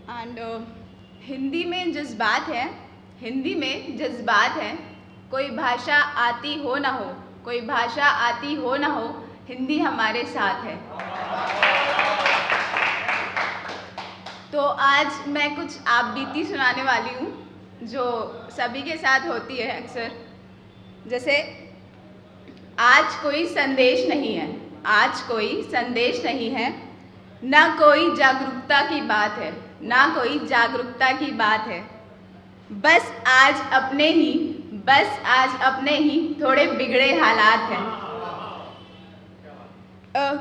And Hindi में जज्बात है, हिंदी में जज्बात है। कोई भाषा आती हो ना हो, कोई भाषा आती हो ना हो, हिंदी हमारे साथ है। तो आज मैं कुछ आप बीती सुनाने वाली हूँ जो सभी के साथ होती है अक्सर। जैसे आज कोई संदेश नहीं है, आज कोई संदेश नहीं है, ना कोई जागरूकता की बात है, ना कोई जागरूकता की बात है। बस आज अपने ही, बस आज अपने ही थोड़े बिगड़े हालात हैं।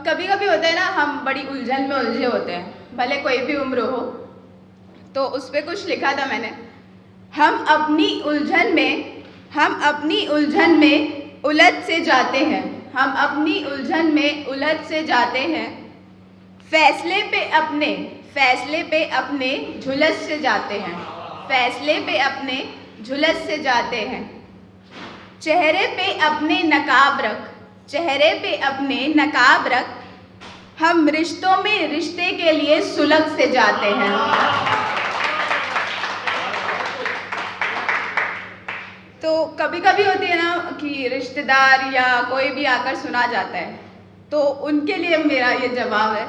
कभी कभी होता है ना, हम बड़ी उलझन में उलझे होते हैं, भले कोई भी उम्र हो। तो उस पर कुछ लिखा था मैंने, हम अपनी उलझन में उलझ से जाते हैं, हम अपनी उलझन में उलझ से जाते हैं। फैसले पे अपने झुलस से जाते हैं, फैसले पे अपने झुलस से जाते हैं। चेहरे पे अपने नकाब रख, चेहरे पे अपने नकाब रख, हम रिश्तों में रिश्ते के लिए सुलग से जाते हैं। तो कभी कभी होती है ना कि रिश्तेदार या कोई भी आकर सुना जाता है, तो उनके लिए मेरा ये जवाब है,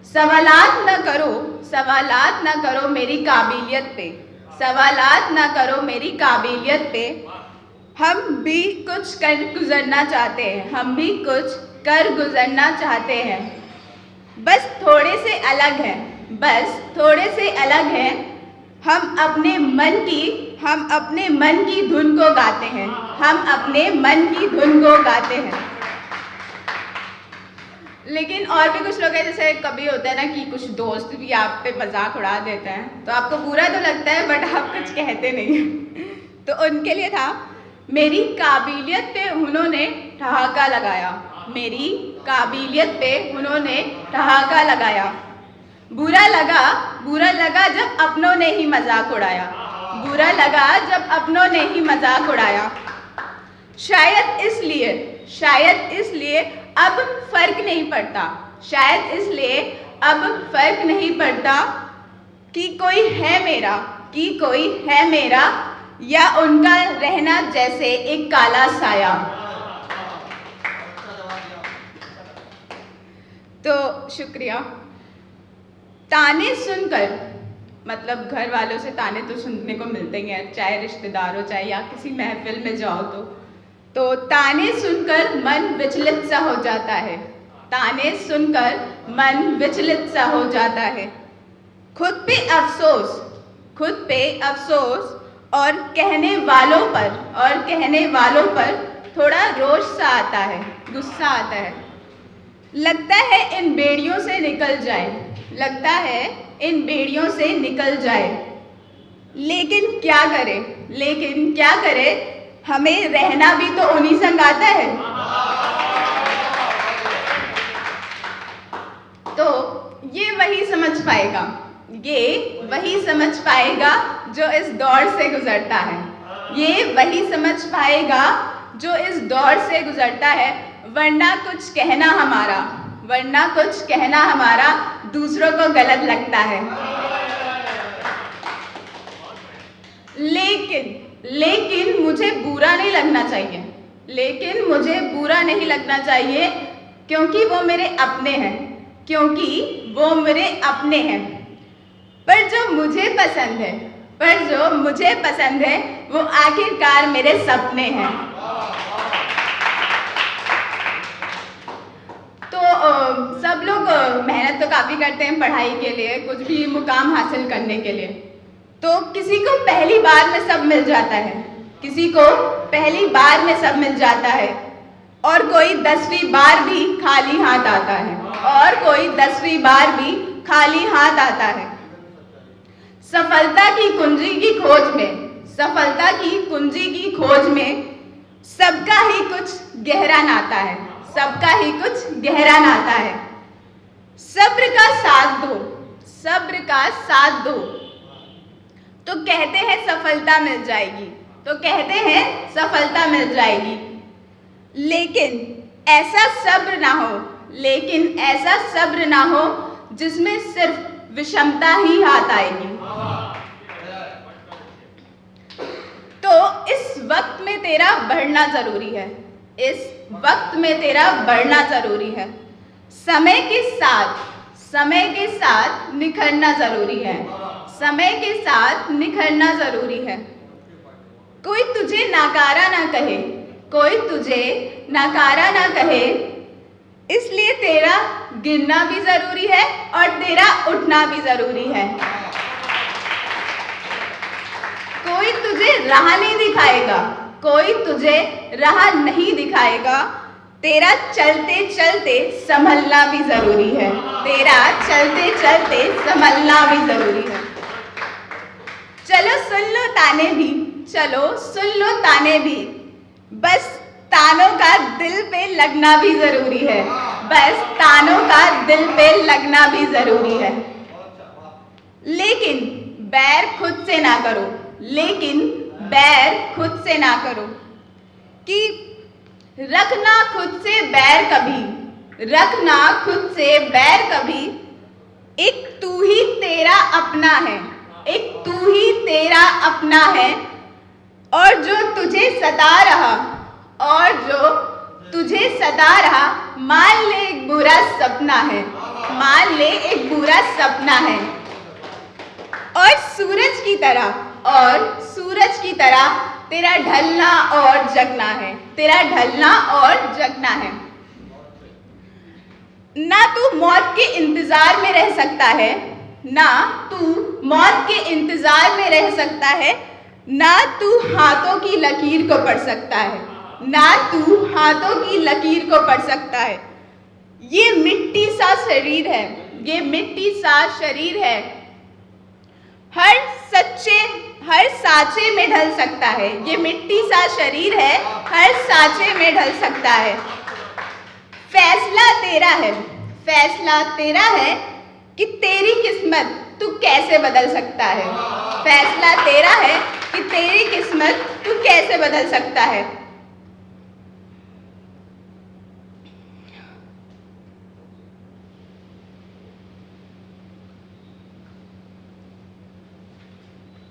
सवालात ना करो, सवालात ना करो मेरी काबिलियत पे, सवालात ना करो मेरी काबिलियत पे। हम भी कुछ कर गुजरना चाहते हैं, हम भी कुछ कर गुजरना चाहते हैं। बस थोड़े से अलग हैं, बस थोड़े से अलग हैं। हम अपने मन की धुन को गाते हैं, हम अपने मन की धुन को गाते हैं। लेकिन और भी कुछ लोग हैं, जैसे कभी होता है ना कि कुछ दोस्त भी आप पे मजाक उड़ा देते हैं, तो आपको बुरा तो लगता है बट आप कुछ कहते नहीं हैं। तो उनके लिए था, मेरी काबिलियत पे उन्होंने ठहाका लगाया, मेरी काबिलियत पे उन्होंने ठहाका लगाया। बुरा लगा जब अपनों ने ही मजाक उड़ाया, बुरा लगा जब अपनों ने ही मजाक उड़ाया। शायद इसलिए अब फर्क नहीं पड़ता, शायद इसलिए अब फर्क नहीं पड़ता कि कोई है मेरा, कि कोई है मेरा, या उनका रहना जैसे एक काला साया। तो शुक्रिया। ताने सुनकर, मतलब घर वालों से ताने तो सुनने को मिलते ही हैं, चाहे रिश्तेदार हो चाहे या किसी महफिल में जाओ तो ताने सुनकर मन विचलित सा हो जाता है, ताने सुनकर मन विचलित सा हो जाता है। खुद पे अफसोस और कहने वालों पर थोड़ा रोष सा आता है, गुस्सा आता है। लगता है इन बेड़ियों से निकल जाए, लगता है इन बेड़ियों से निकल जाए। लेकिन क्या करे, हमें रहना भी तो उन्हीं संग आता है। तो ये वही समझ पाएगा जो इस दौर से गुजरता है, ये वही समझ पाएगा जो इस दौर से गुजरता है। वरना कुछ कहना हमारा दूसरों को गलत लगता है। लेकिन मुझे बुरा नहीं लगना चाहिए, लेकिन मुझे बुरा नहीं लगना चाहिए, क्योंकि वो मेरे अपने हैं, क्योंकि वो मेरे अपने हैं। पर जो मुझे पसंद है वो आखिरकार मेरे सपने हैं। तो सब लोग मेहनत तो काफ़ी करते हैं पढ़ाई के लिए, कुछ भी मुकाम हासिल करने के लिए। तो किसी को पहली बार में सब मिल जाता है, किसी को पहली बार में सब मिल जाता है, और कोई 10वीं बार भी खाली हाथ आता है, और कोई 10वीं बार भी खाली हाथ आता है। सफलता की कुंजी की खोज में सबका ही कुछ गहरा नाता है, सबका ही कुछ गहरा नाता है। सब्र का साथ दो तो कहते हैं सफलता मिल जाएगी, लेकिन ऐसा सब्र ना हो जिसमें सिर्फ विषमता ही हाथ आएगी। तो इस वक्त में तेरा बढ़ना जरूरी है, इस वक्त में तेरा बढ़ना जरूरी है। समय के साथ निखरना जरूरी है, समय के साथ निखरना जरूरी है। कोई तुझे नकारा ना कहे, कोई तुझे नकारा ना कहे, इसलिए तेरा गिरना भी जरूरी है और तेरा उठना भी जरूरी है। कोई तुझे राह नहीं दिखाएगा, कोई तुझे राह नहीं दिखाएगा, तेरा चलते चलते संभलना भी जरूरी है, तेरा चलते चलते संभलना भी जरूरी है। चलो सुन लो ताने भी, चलो सुन लो ताने भी, बस तानों का दिल पे लगना भी जरूरी है, बस तानों का दिल पे लगना भी जरूरी है। लेकिन बैर खुद से ना करो, लेकिन बैर खुद से ना करो, कि रखना खुद से बैर कभी, रखना खुद से बैर कभी। एक तू ही तेरा अपना है, एक तू ही तेरा अपना है, और जो तुझे सता रहा, और जो तुझे सता रहा, मान ले एक बुरा सपना है, मान ले एक बुरा सपना है। और सूरज की तरह, और सूरज की तरह तेरा ढलना और जगना है, तेरा ढलना और जगना है। ना तू मौत के इंतजार में रह सकता है, ना तू मौत के इंतजार में रह सकता है, ना तू हाथों की लकीर को पढ़ सकता है, ना तू हाथों की लकीर को पढ़ सकता है। ये मिट्टी सा शरीर है, ये मिट्टी सा शरीर है, हर साँचे में ढल सकता है। ये मिट्टी सा शरीर है, हर साँचे में ढल सकता है। फैसला तेरा है, फैसला तेरा है कि तेरी किस्मत तू कैसे बदल सकता है, फैसला तेरा है कि तेरी किस्मत तू कैसे बदल सकता है।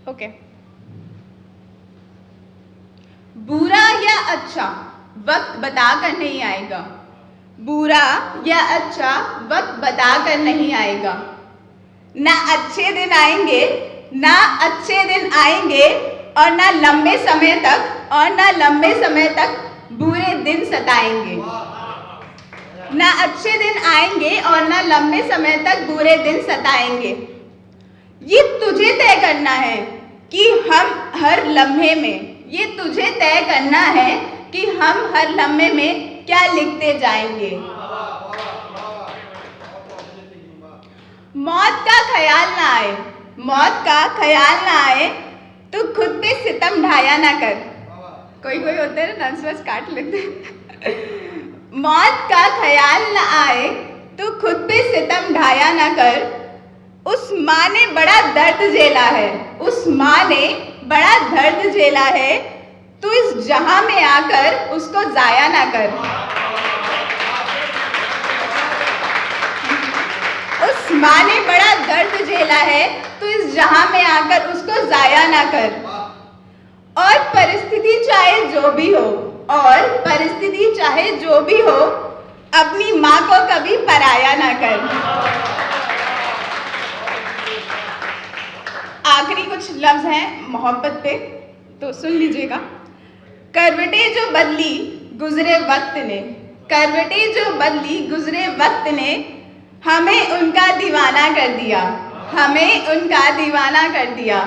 ओके। बुरा या अच्छा वक्त बताकर नहीं आएगा, बुरा या अच्छा वक्त बताकर नहीं आएगा। ना अच्छे दिन आएंगे, ना अच्छे दिन आएंगे, और ना लंबे समय तक, और ना लंबे समय तक बुरे दिन सताएंगे। ना अच्छे दिन आएंगे और ना लंबे समय तक बुरे दिन सताएंगे। ये तुझे तय करना है कि हम हर लम्हे में, ये तुझे तय करना है कि हम हर लम्हे में क्या लिखते जाएंगे। मौत का ख्याल ना आए, मौत का ख्याल ना आए, तो खुद पे सितम ढाया ना कर। कोई कोई होते हैं ना नर्वस काट लेते। मौत का ख्याल ना आए तो खुद पे सितम ढाया ना कर। उस माँ ने बड़ा दर्द झेला है, उस माँ ने बड़ा दर्द झेला है, तो इस जहां में आकर उसको जाया ना कर। उस माँ ने बड़ा दर्द झेला है, तो इस जहां में आकर उसको जाया ना कर। और परिस्थिति चाहे जो भी हो, और परिस्थिति चाहे जो भी हो, अपनी माँ को कभी पराया ना कर। आखिरी कुछ लफ्ज हैं मोहब्बत पे, तो सुन लीजिएगा। करवटें जो बदली गुजरे वक्त ने, करवटें जो बदली गुजरे वक्त ने, हमें उनका दीवाना कर दिया, हमें उनका दीवाना कर दिया।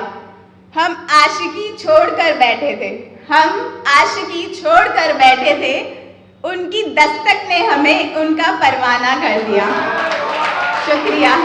हम आशिकी छोड़ कर बैठे थे, हम आशिकी छोड़ कर बैठे थे, उनकी दस्तक ने हमें उनका परवाना कर दिया। शुक्रिया।